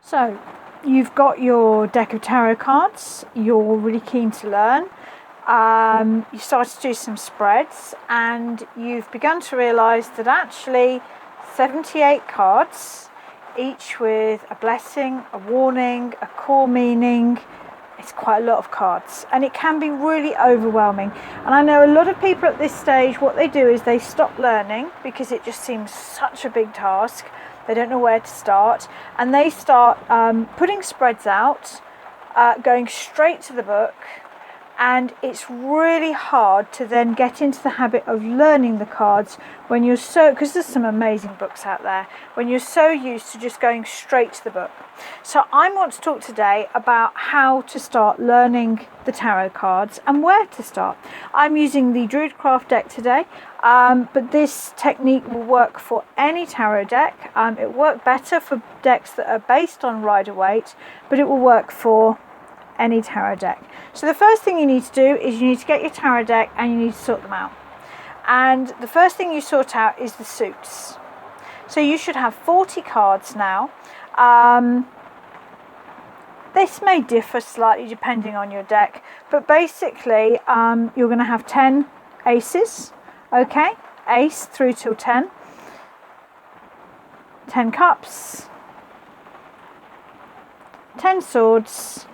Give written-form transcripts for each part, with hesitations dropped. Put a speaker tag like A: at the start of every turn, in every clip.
A: So you've got your deck of tarot cards, you're really keen to learn, you started to do some spreads, and you've begun to realise that actually 78 cards, each with a blessing, a warning, a core meaning. It's quite a lot of cards, and it can be really overwhelming. And I know a lot of people at this stage, what they do is they stop learning because it just seems such a big task. They don't know where to start, and they start putting spreads out, going straight to the book, and it's really hard to then get into the habit of learning the cards when you're because there's some amazing books out there, when you're so used to just going straight to the book. So I want to talk today about how to start learning the tarot cards and where to start. I'm using the Druidcraft deck today, but this technique will work for any tarot deck. It will work better for decks that are based on Rider-Waite, but it will work for any tarot deck. So the first thing you need to do is you need to get your tarot deck and you need to sort them out. And the first thing you sort out is the suits. So you should have 40 cards now. This may differ slightly depending on your deck, but basically you're going to have 10 aces, okay? Ace through till 10. 10 cups, 10 swords,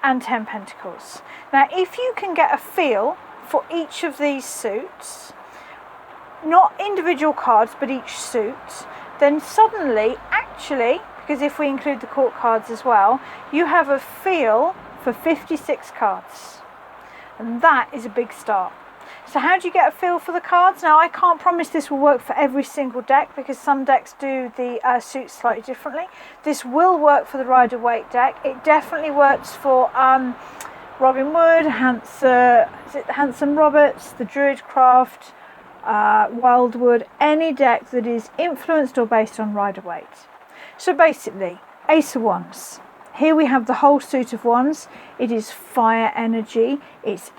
A: and 10 pentacles. Now, if you can get a feel for each of these suits, not individual cards, but each suit, then suddenly, actually, because if we include the court cards as well, you have a feel for 56 cards. And that is a big start. So how do you get a feel for the cards? Now, I can't promise this will work for every single deck because some decks do the suits slightly differently. This will work for the Rider-Waite deck. It definitely works for Robin Wood, Handsome Roberts, the Druidcraft, Wildwood, any deck that is influenced or based on Rider-Waite. So basically, Ace of Wands. Here we have the whole suit of wands. It is fire energy. It's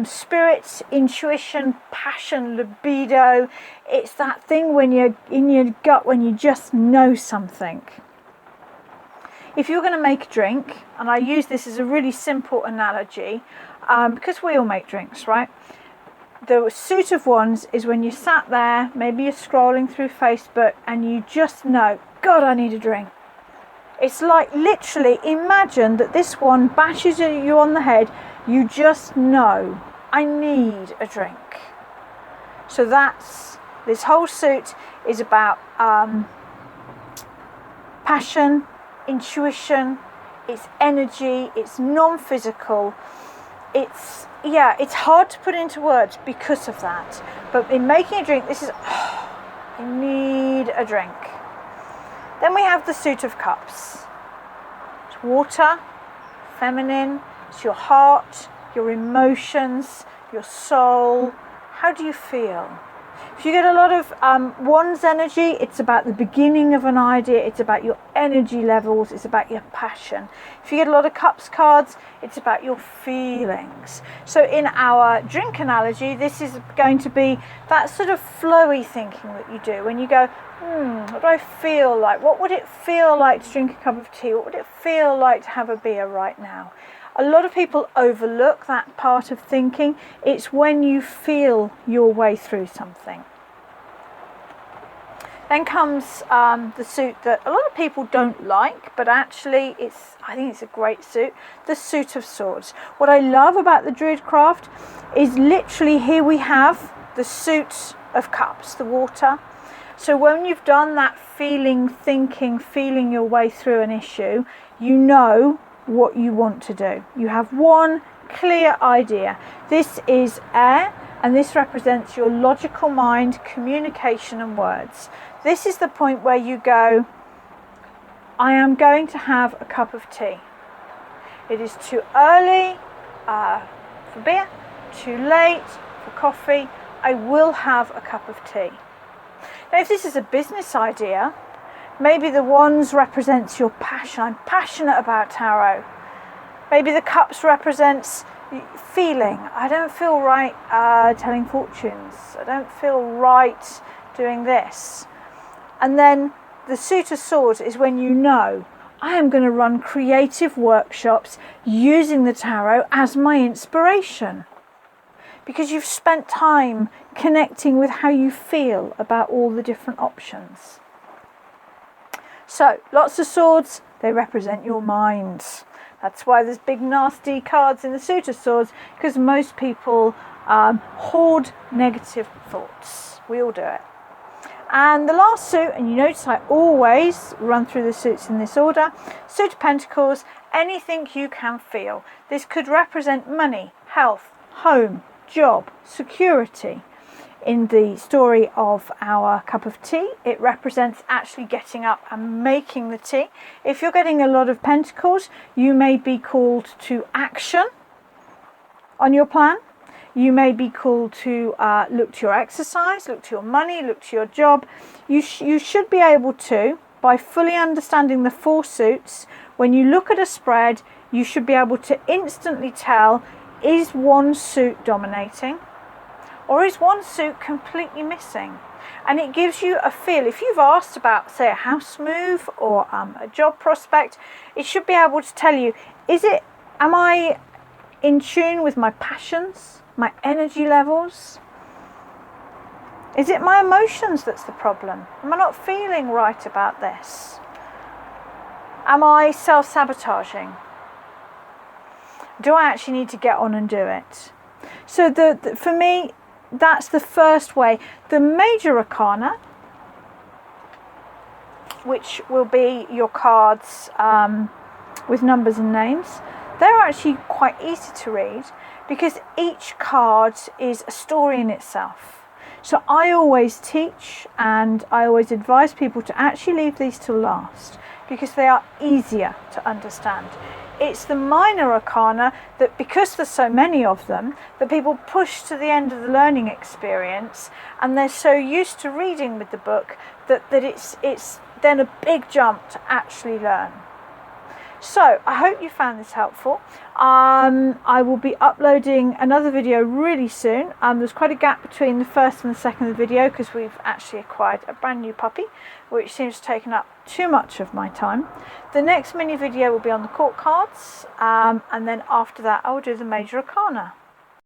A: spirits, intuition, passion, libido. It's that thing when you're in your gut, when you just know something. If you're going to make a drink, and I use this as a really simple analogy, because we all make drinks, right? The suit of wands is when you sat there, maybe you're scrolling through Facebook, and you just know, God, I need a drink. It's like literally imagine that this one bashes you on the head. You just know, I need a drink. So this whole suit is about passion, intuition, it's energy, it's non-physical. It's hard to put into words because of that. But in making a drink, this is, I need a drink. Then we have the suit of cups. It's water, feminine, it's your heart, your emotions, your soul. How do you feel? If you get a lot of wands energy, it's about the beginning of an idea, it's about your energy levels, it's about your passion. If you get a lot of cups cards, it's about your feelings. So in our drink analogy, this is going to be that sort of flowy thinking that you do when you go, what do I feel like? What would it feel like to drink a cup of tea? What would it feel like to have a beer right now? A lot of people overlook that part of thinking. It's when you feel your way through something. Then comes the suit that a lot of people don't like, but actually I think it's a great suit, the suit of swords. What I love about the Druidcraft is literally here we have the suit of cups, the water. So when you've done that feeling your way through an issue, you know what you want to do. You have one clear idea. This is air, and this represents your logical mind, communication and words. This is the point where you go, I am going to have a cup of tea. It is too early for beer, too late for coffee. I will have a cup of tea. Now, if this is a business idea, maybe the wands represents your passion. I'm passionate about tarot. Maybe the cups represents feeling. I don't feel right telling fortunes. I don't feel right doing this. And then the suit of swords is when you know, I am going to run creative workshops using the tarot as my inspiration. Because you've spent time connecting with how you feel about all the different options. So, lots of swords, they represent your mind. That's why there's big nasty cards in the suit of swords, because most people hoard negative thoughts. We all do it. And the last suit, and you notice I always run through the suits in this order, suit of pentacles, anything you can feel. This could represent money, health, home, job, security. In the story of our cup of tea, it represents actually getting up and making the tea. If you're getting a lot of pentacles, you may be called to action on your plan. You may be called to look to your exercise, look to your money, look to your job. You should be able to, by fully understanding the 4 suits, when you look at a spread, you should be able to instantly tell, is one suit dominating? Or is one suit completely missing? And it gives you a feel. If you've asked about, say, a house move or a job prospect, it should be able to tell you, am I in tune with my passions, my energy levels? Is it my emotions that's the problem? Am I not feeling right about this? Am I self-sabotaging? Do I actually need to get on and do it? So for me, that's the first way. The major arcana, which will be your cards with numbers and names, they're actually quite easy to read because each card is a story in itself. So I always teach and I always advise people to actually leave these till last because they are easier to understand. It's the minor arcana that, because there's so many of them, that people push to the end of the learning experience, and they're so used to reading with the book that it's then a big jump to actually learn. So I hope you found this helpful. I will be uploading another video really soon. There's quite a gap between the first and the second video because we've actually acquired a brand new puppy, which seems to have taken up too much of my time. The next mini video will be on the court cards, and then after that I will do the major arcana.